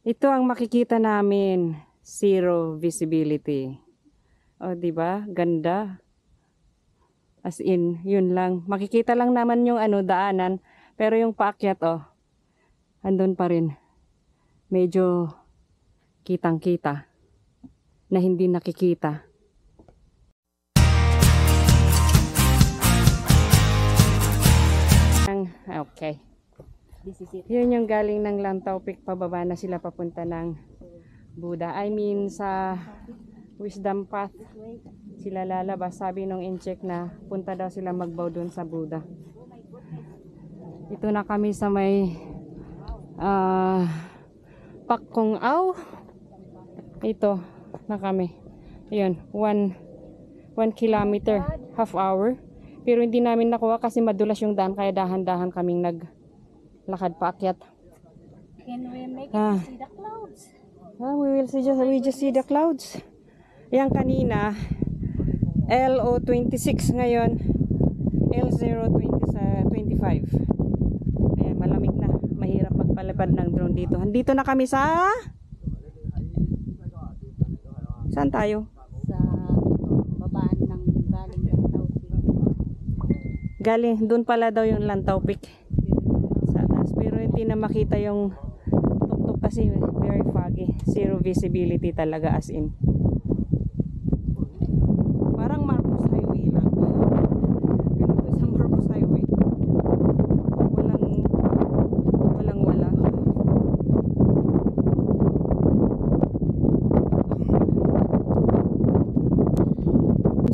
Ito ang makikita namin, zero visibility. O, di ba? Ganda. As in, yun lang. Makikita lang naman yung daanan, pero yung paakyat, andun pa rin. Medyo kitang-kita na hindi nakikita. Okay. Yun yung galing ng Lantaw Peak, pababa na sila papunta ng Buddha. I mean sa Wisdom Path sila lalabas. Sabi nung in-check na punta daw sila magbaw dun sa Buddha. Ito na kami sa may Pak Kung Aw. Ito na kami. Ayun, 1 kilometer, half hour. Pero hindi namin nakuha kasi madulas yung daan, kaya dahan-dahan kaming naglakad paakyat. Can we make it see the clouds? We just see the clouds. Yang kanina LO26, ngayon L025. Ayan, malamig na. Mahirap magpalipad ng drone dito. Andito na kami sa... Saan tayo? Sa babaan ng galing Lantaw Peak. Galing, doon pala daw yung Lantaw Peak. Sa taas. Pero hindi na makita yung tuktok kasi very foggy. Zero visibility talaga as in. Parang Marcos Highway lang. Ganito sa Marcos Highway. Walang-wala.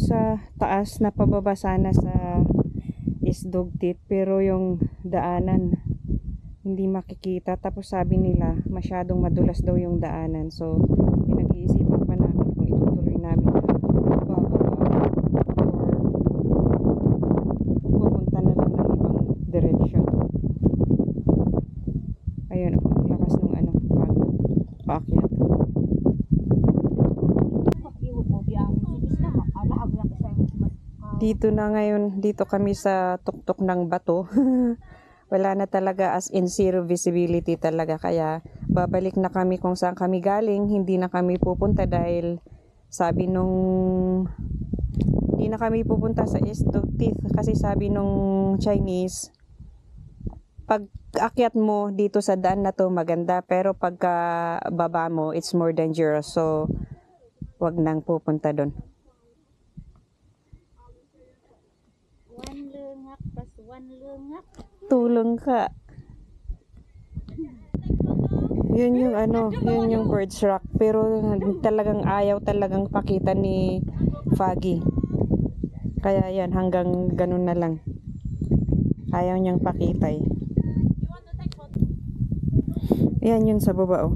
Sa taas na pababa sana sa Isdogtit, pero yung daanan hindi makikita. Tapos sabi nila masyadong madulas daw yung daanan, so pinag-iisipan pa namin kung itutuloy namin bababa or pupunta na lang ng ibang direksyon. Ayun, ang lakas ng paakyat. Dito na ngayon, dito kami sa tuktok ng bato. Wala na talaga, as in zero visibility talaga. Kaya babalik na kami kung saan kami galing. Hindi na kami pupunta dahil sabi nung hindi na kami pupunta sa Isdogtit kasi sabi nung Chinese, pag akyat mo dito sa daan na to maganda, pero pagka baba mo it's more dangerous, so wag nang pupunta doon. Tulong ka. Yun yung yun yung Bird's Rock, pero talagang ayaw talagang pakita ni Foggy. Kaya yan, hanggang ganun na lang. Ayaw niyang pakita eh. Yan yun sa baba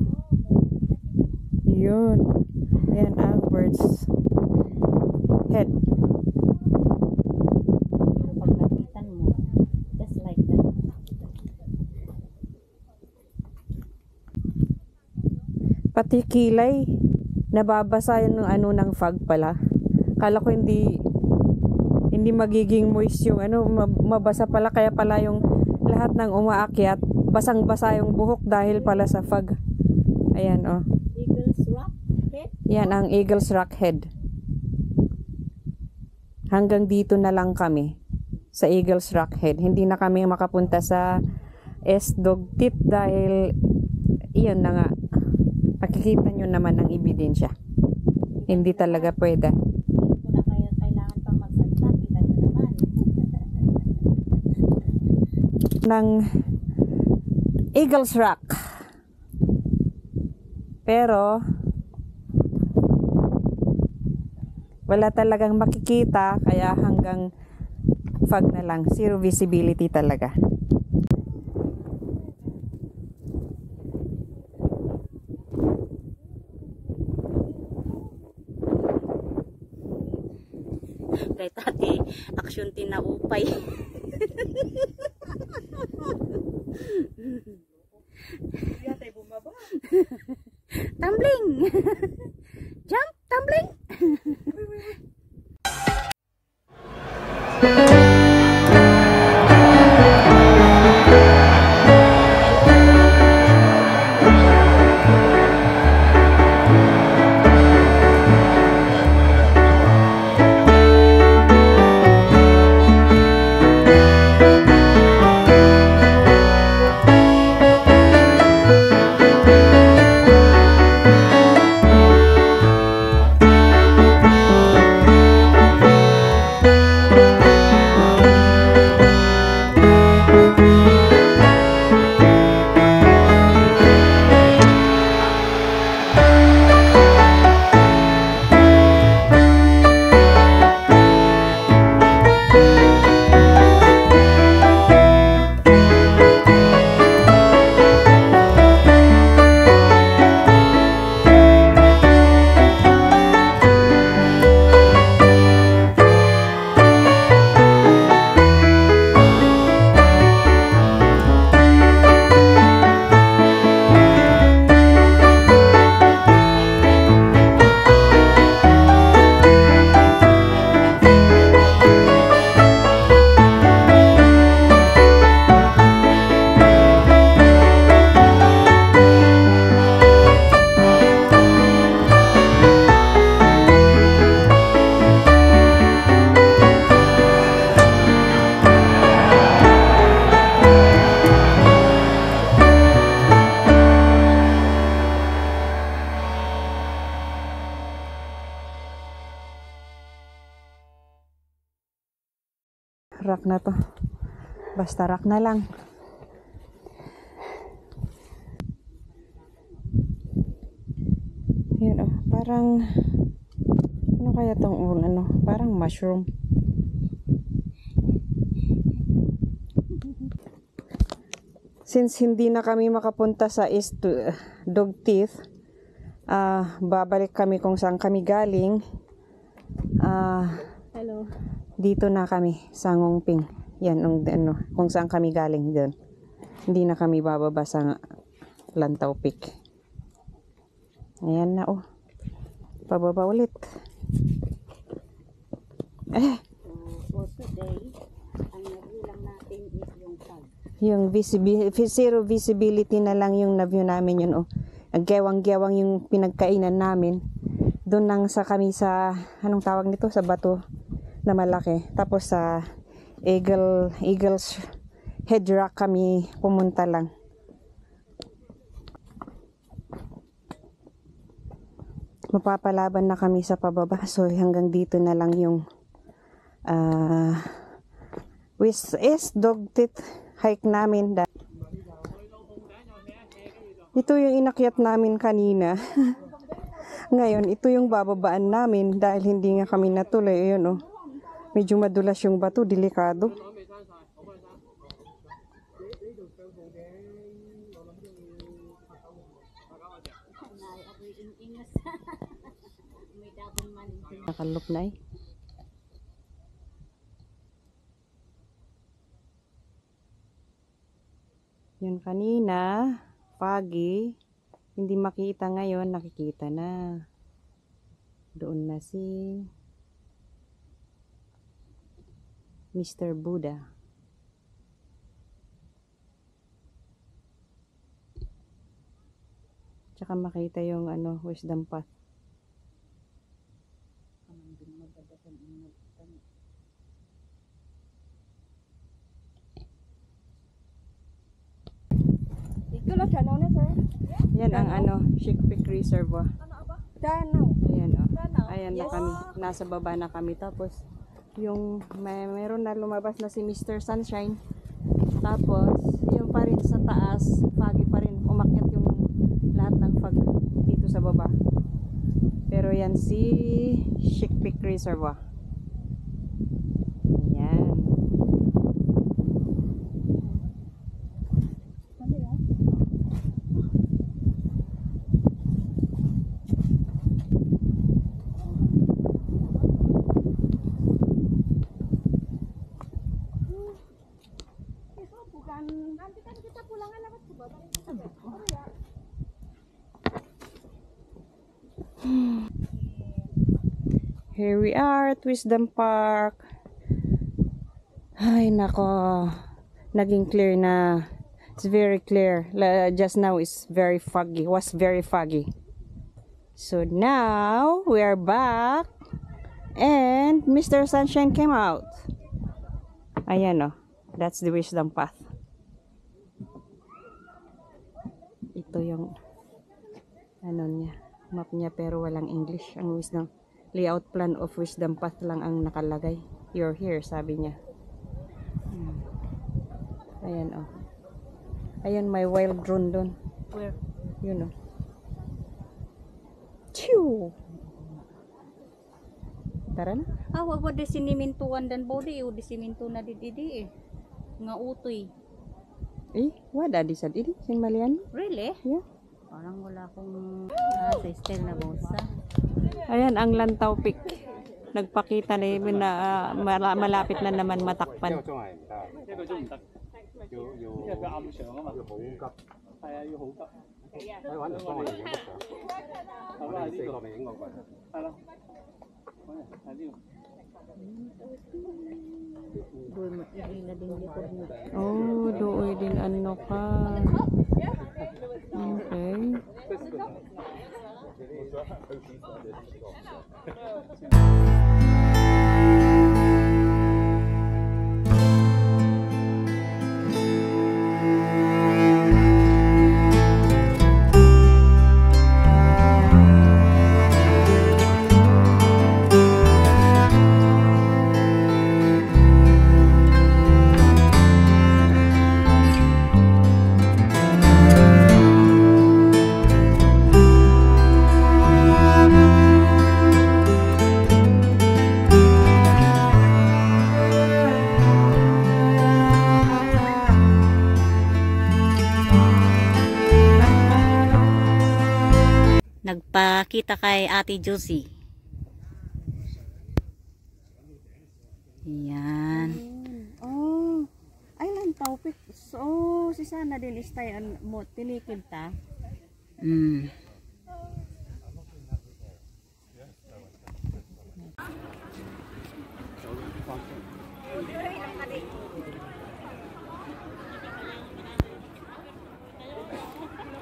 Yun. Ayan ang Bird's Head. Pati kilay nababasa yung ng fog pala. Kala ko hindi magiging moist yung mabasa pala, kaya pala yung lahat ng umaakyat basang-basa yung buhok dahil pala sa fog. Ayan Eagle's Rock Head. Yan ang Eagle's Rock Head. Hanggang dito na lang kami sa Eagle's Rock Head. Hindi na kami makapunta sa Isdogtit dahil iyon na nga. Makikita nyo naman ang ebidensya. Hindi talaga pwede. Kung na kayo kailangan pang magsalita, kita nyo naman. Ng Eagle's Rock. Pero wala talagang makikita, kaya hanggang fog na lang. Zero visibility talaga. Kay tati, aksyon tinaupay. Yatay bumaba. Tumbling! Jump! Tumbling! rock na to. Basta rock na lang. Yan oh, parang ano kaya tong ano, parang mushroom. Since hindi na kami makapunta sa East Dog Teeth, babalik kami kung saan kami galing. Hello. Dito na kami sa Ngongping. Yan ano, kung saan kami galing doon. Hindi na kami bababa sa Lantaw Peak. Ayan na oh. Pababa ulit. For today, ang nabilang natin is yung tag. Yung zero visibility na lang yung na-view namin yun oh. Ang gewang-gewang yung pinagkainan namin. Doon lang sa kami sa, anong tawag nito? Sa bato na malaki. Tapos sa Eagle's Head Rock kami pumunta lang. Mapapalaban na kami sa pababa. So hanggang dito na lang yung West Dog Teeth hike namin. Ito yung inakyat namin kanina. Ngayon, ito yung bababaan namin dahil hindi nga kami natuloy. Ayun oh. Medyo madulas yung bato, delikado. Nakalop na eh. Yun kanina, foggy. Hindi makita ngayon, nakikita na. Doon na si Mr. Buddha. Tsaka makita yung ano, wisdom path. Yan ang ano, Chick Peak Reservoir. Ayan o. Ayan na kami. Nasa baba na kami. Tapos, yung meron na lumabas na si Mr. Sunshine. Tapos, yung pa rin sa taas, foggy pa rin. Umakyat yung lahat ng fog dito sa baba. Pero yan si Chick Peak Reservoir. Ayan. Here we are at Wisdom Park. Ay nako, naging clear na. It's very clear. Just now it's very foggy. Was very foggy. So now we are back and Mr. Sunshine came out. Ayan oh, that's the Wisdom Path. Ito yung ano niya, map niya pero walang English. Ang Wisdom layout plan of Wisdom Path lang ang nakalagay. You're here, sabi niya. Ayan oh. Ayan, may wild drone doon. Where? Yun oh. Chew! Tara na. Wag mo desimintuan dan body o desiminto na didi eh. Nga utoy. Wala di sad idi sin malian. Really? Yeah. Parang wala akong sister na bosa. Ayan ang Lantaw Peak. Nagpakita na yun na malapit na naman matakpan. Oh, doon din ano ka. Okay. Nagpakita kay Ate Josie. Yan. Oh, ay lang tawpik. So, si sana din istay mo tinikid ta. Mm.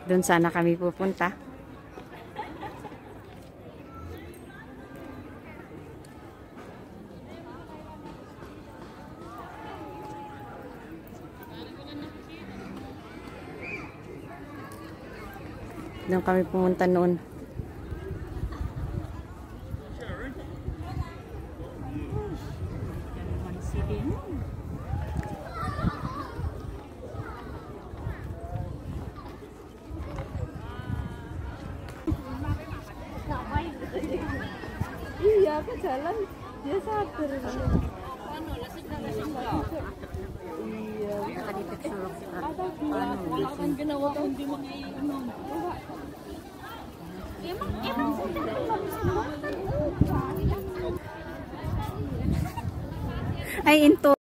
Doon sana kami pupunta. Doon kami pumunta noon. Iya, ke jalan dia sadar. Iya. Ada gila kan ginawa ko hindi makainom. Emang Ay, into.